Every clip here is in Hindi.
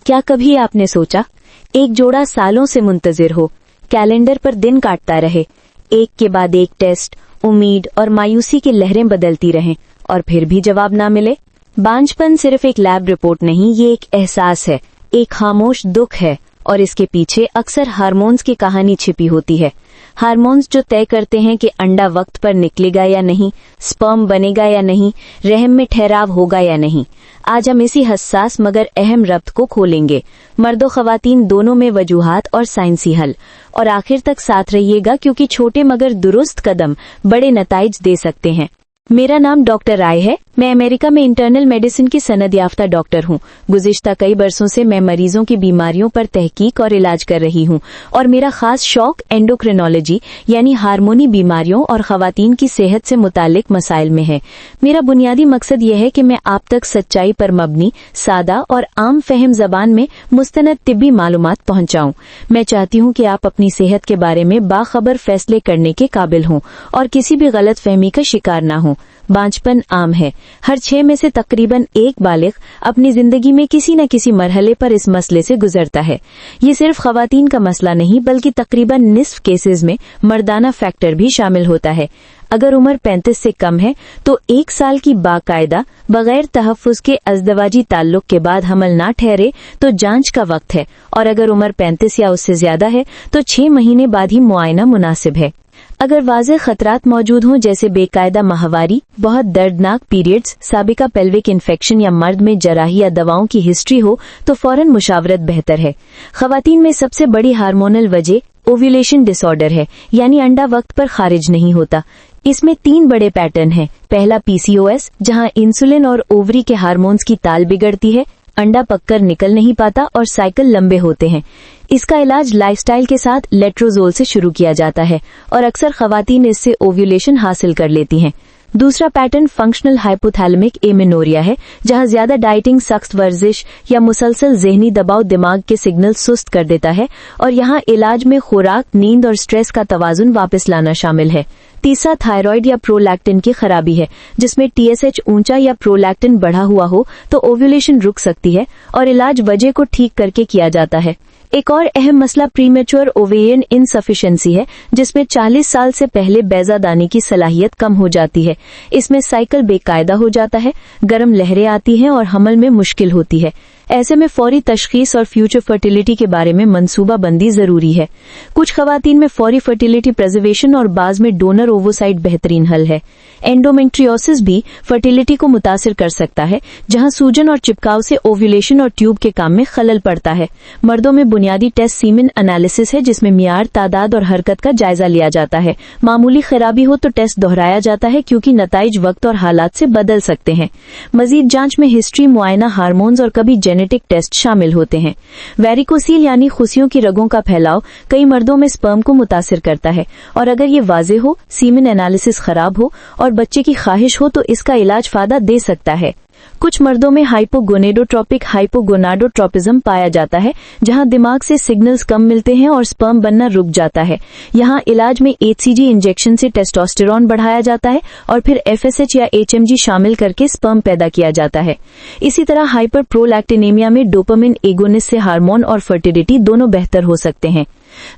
क्या कभी आपने सोचा, एक जोड़ा सालों से मुंतजिर हो, कैलेंडर पर दिन काटता रहे, एक के बाद एक टेस्ट, उम्मीद और मायूसी की लहरें बदलती रहें और फिर भी जवाब ना मिले? बांझपन सिर्फ एक लैब रिपोर्ट नहीं, ये एक एहसास है, एक खामोश दुख है और इसके पीछे अक्सर हार्मोन्स की कहानी छिपी होती है। हार्मोन्स जो तय करते हैं कि अंडा वक्त पर निकलेगा या नहीं, स्पर्म बनेगा या नहीं, रहम में ठहराव होगा या नहीं। आज हम इसी हसास मगर अहम रब्त को खोलेंगे, मर्दों खवातीन दोनों में वजूहात और साइंसी हल। और आखिर तक साथ रहिएगा क्योंकि छोटे मगर दुरुस्त कदम बड़े नताइज दे सकते हैं। मेरा नाम डॉक्टर राय है। मैं अमेरिका में इंटरनल मेडिसिन की सनद याफ्ता डॉक्टर हूँ। गुज़िश्ता कई बरसों से मैं मरीजों की बीमारियों पर तहकीक और इलाज कर रही हूँ और मेरा खास शौक एंडोक्रिनोलॉजी यानी हार्मोनी बीमारियों और खवातीन की सेहत से मुतालिक मसाइल में है। मेरा बुनियादी मकसद यह है कि मैं आप तक सच्चाई पर मबनी, सादा और आम फहम जबान में मुस्तनद तिब्बी मालूमात पहुँचाऊँ। मैं चाहती हूँ कि आप अपनी सेहत के बारे में बाखबर फैसले करने के काबिल हों और किसी भी गलत फहमी का शिकार न हों। बांझपन आम है। हर 6 में से तकरीबन एक बालिग अपनी जिंदगी में किसी न किसी मरहले पर इस मसले से गुजरता है। ये सिर्फ खवातीन का मसला नहीं बल्कि तकरीबन निस्फ केसेस में मर्दाना फैक्टर भी शामिल होता है। अगर उम्र 35 से कम है तो 1 साल की बाकायदा बगैर तहफ्फुज के अज़दवाजी ताल्लुक के बाद हमल ना ठहरे तो जांच का वक्त है, और अगर उम्र 35 या उससे ज्यादा है तो 6 महीने बाद ही मुआयना मुनासिब है। अगर वाज़ेह खतरात मौजूद हों जैसे बेकायदा माहवारी, बहुत दर्दनाक पीरियड्स, साबिका पेल्विक इन्फेक्शन या मर्द में जराही या दवाओं की हिस्ट्री हो तो फौरन मुशावरत बेहतर है। खवातीन में सबसे बड़ी हार्मोनल वजह ओव्यूलेशन डिसऑर्डर है, यानी अंडा वक्त पर खारिज नहीं होता। इसमें 3 बड़े पैटर्न हैं। पहला पीसीओएस, जहां इंसुलिन और ओवरी के हार्मोन्स की ताल बिगड़ती है, अंडा पककर निकल नहीं पाता और साइकिल लंबे होते हैं। इसका इलाज लाइफस्टाइल के साथ लेट्रोजोल से शुरू किया जाता है और अक्सर खवातीन इससे ओव्यूलेशन हासिल कर लेती हैं। दूसरा पैटर्न फंक्शनल हाइपोथैलेमिक एमेनोरिया है, जहां ज्यादा डाइटिंग, सख्त वर्जिश या मुसलसल ज़हनी दबाव दिमाग के सिग्नल सुस्त कर देता है और यहां इलाज में खुराक, नींद और स्ट्रेस का तवाजुन वापस लाना शामिल है। तीसरा थायराइड या प्रोलैक्टिन की खराबी है, जिसमें टीएसएच ऊंचा या प्रोलैक्टिन बढ़ा हुआ हो तो ओव्यूलेशन रुक सकती है और इलाज वजह को ठीक करके किया जाता है। एक और अहम मसला प्रीमेच्योर ओवेरियन इनसफिशिएंसी है, जिसमें 40 साल से पहले बैजादानी की सलाहियत कम हो जाती है। इसमें साइकिल बेकायदा हो जाता है, गर्म लहरें आती हैं और हमल में मुश्किल होती है। ऐसे में फौरी तशखीस और फ्यूचर फर्टिलिटी के बारे में मंसूबा बंदी जरूरी है। कुछ खवातीन में फौरी फर्टिलिटी प्रिजर्वेशन और बाज में डोनर ओवोसाइट बेहतरीन हल है। एंडोमेट्रियोसिस भी फर्टिलिटी को मुतासिर कर सकता है, जहां सूजन और चिपकाव से ओव्यूलेशन और ट्यूब के काम में खलल पड़ता है। मर्दों में बुनियादी टेस्ट सीमेन एनालिसिस है, जिसमें मियार, तादाद और हरकत का जायजा लिया जाता है। मामूली खराबी हो तो टेस्ट दोहराया जाता है, क्योंकि नताइज वक्त और हालात से बदल सकते हैं। मजीद जांच में हिस्ट्री, मुआयना, हार्मोन्स और कभी जेनेटिक टेस्ट शामिल होते हैं। वेरिकोसील यानी खुशियों की रगों का फैलाव कई मर्दों में स्पर्म को मुतासिर करता है, और अगर ये वाज़ेह हो, सीमेन एनालिसिस खराब हो और बच्चे की ख्वाहिश हो तो इसका इलाज फायदा दे सकता है। कुछ मर्दों में हाइपोगोनेडोट्रोपिक हाइपोगोनाडोट्रोपिज्म पाया जाता है, जहां दिमाग से सिग्नल्स कम मिलते हैं और स्पर्म बनना रुक जाता है। यहां इलाज में एचसीजी इंजेक्शन से टेस्टोस्टेरोन बढ़ाया जाता है और फिर एफएसएच या एचएमजी शामिल करके स्पर्म पैदा किया जाता है। इसी तरह हाइपर प्रोलैक्टिनेमिया में डोपामिन एगोनिस्ट से हार्मोन और फर्टिलिटी दोनों बेहतर हो सकते हैं।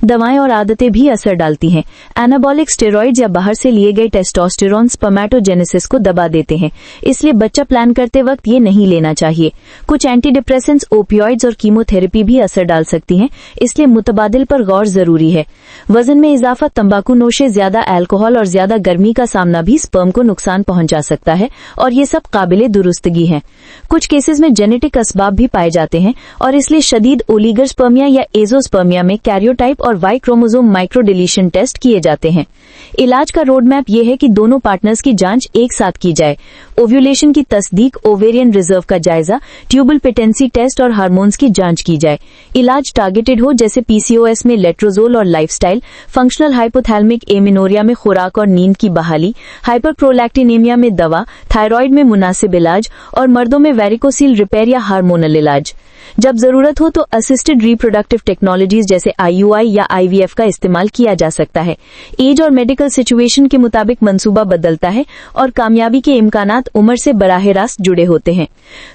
दवाएं और आदतें भी असर डालती हैं। एनाबॉलिक स्टेरॉइड्स या बाहर से लिए गए टेस्टोस्टेरोन स्पर्मेटोजेनेसिस को दबा देते हैं, इसलिए बच्चा प्लान करते वक्त ये नहीं लेना चाहिए। कुछ एंटीडिप्रेसेंट्स, ओपियोइड्स और कीमोथेरेपी भी असर डाल सकती हैं, इसलिए मुतबादिल पर गौर जरूरी है। वजन में इजाफा, तंबाकू नोशे, ज्यादा अल्कोहल और ज्यादा गर्मी का सामना भी स्पर्म को नुकसान पहुंचा सकता है और ये सब काबिले दुरुस्तगी हैं। कुछ केसेस में जेनेटिक असबाब भी पाए जाते हैं और इसलिए शदीद ओलिगोस्पर्मिया या एजोस्पर्मिया में कैरियोटाइप और वाई क्रोमोसोम माइक्रोडिलीशन टेस्ट किए जाते हैं। इलाज का रोड मैप यह है कि दोनों पार्टनर्स की जांच एक साथ की जाए। ओव्यूलेशन की तस्दीक, ओवेरियन रिजर्व का जायजा, ट्यूबल पेटेंसी टेस्ट और हार्मोन्स की जांच की जाए। इलाज टारगेटेड हो, जैसे पीसीओएस में लेट्रोजोल और लाइफस्टाइल, फंक्शनल हाइपोथैलेमिक एमेनोरिया में खुराक और नींद की बहाली, हाइपर प्रोलैक्टिनेमिया में दवा, थायराइड में मुनासिब इलाज और मर्दों में वेरिकोसील रिपेयर या हार्मोनल इलाज। जब जरूरत हो तो असिस्टेड रिप्रोडक्टिव टेक्नोलॉजीज जैसे IUI IUI या IVF का इस्तेमाल किया जा सकता है। एज और मेडिकल सिचुएशन के मुताबिक मंसूबा बदलता है और कामयाबी के इम्कानात उम्र से बराह रास्त जुड़े होते हैं।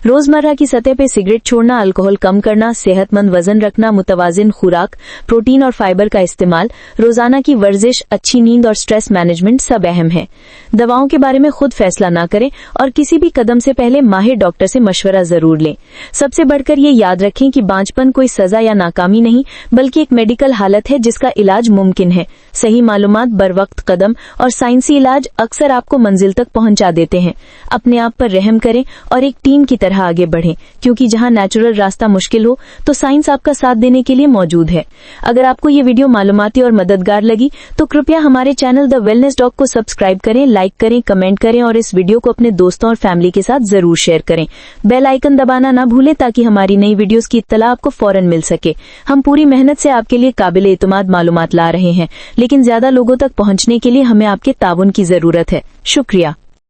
रोजमर्रा की सतह पर सिगरेट छोड़ना, अल्कोहल कम करना, सेहतमंद वजन रखना, मुतवाजिन खुराक, प्रोटीन और फाइबर का इस्तेमाल, रोजाना की वर्जिश, अच्छी नींद और स्ट्रेस मैनेजमेंट सब अहम है। दवाओं के बारे में खुद फैसला ना करें और किसी भी कदम से पहले माहिर डॉक्टर से मशवरा जरूर लें। सबसे बढ़कर ये याद रखें कि बांझपन कोई सजा या नाकामी नहीं, बल्कि एक मेडिकल हालत है जिसका इलाज मुमकिन है। सही मालूमात, बरवक्त कदम और साइंसी इलाज अक्सर आपको मंजिल तक पहुंचा देते हैं। अपने आप पर रहम करें और एक टीम की तरह आगे बढ़ें, क्योंकि जहां नेचुरल रास्ता मुश्किल हो तो साइंस आपका साथ देने के लिए मौजूद है। अगर आपको ये वीडियो मालूमाती और मददगार लगी तो कृपया हमारे चैनल द वेलनेस डॉग को सब्सक्राइब करें, लाइक करें, कमेंट करें और इस वीडियो को अपने दोस्तों और फैमिली के साथ जरूर शेयर करें। बेल आइकन दबाना ना भूलें ताकि हमारी नई वीडियोस की इत्तला आपको फौरन मिल सके। हम पूरी मेहनत से आपके लिए काबिल एतमाद मालूमात ला रहे हैं, लेकिन ज्यादा लोगों तक पहुंचने के लिए हमें आपके ताउन की जरूरत है। शुक्रिया।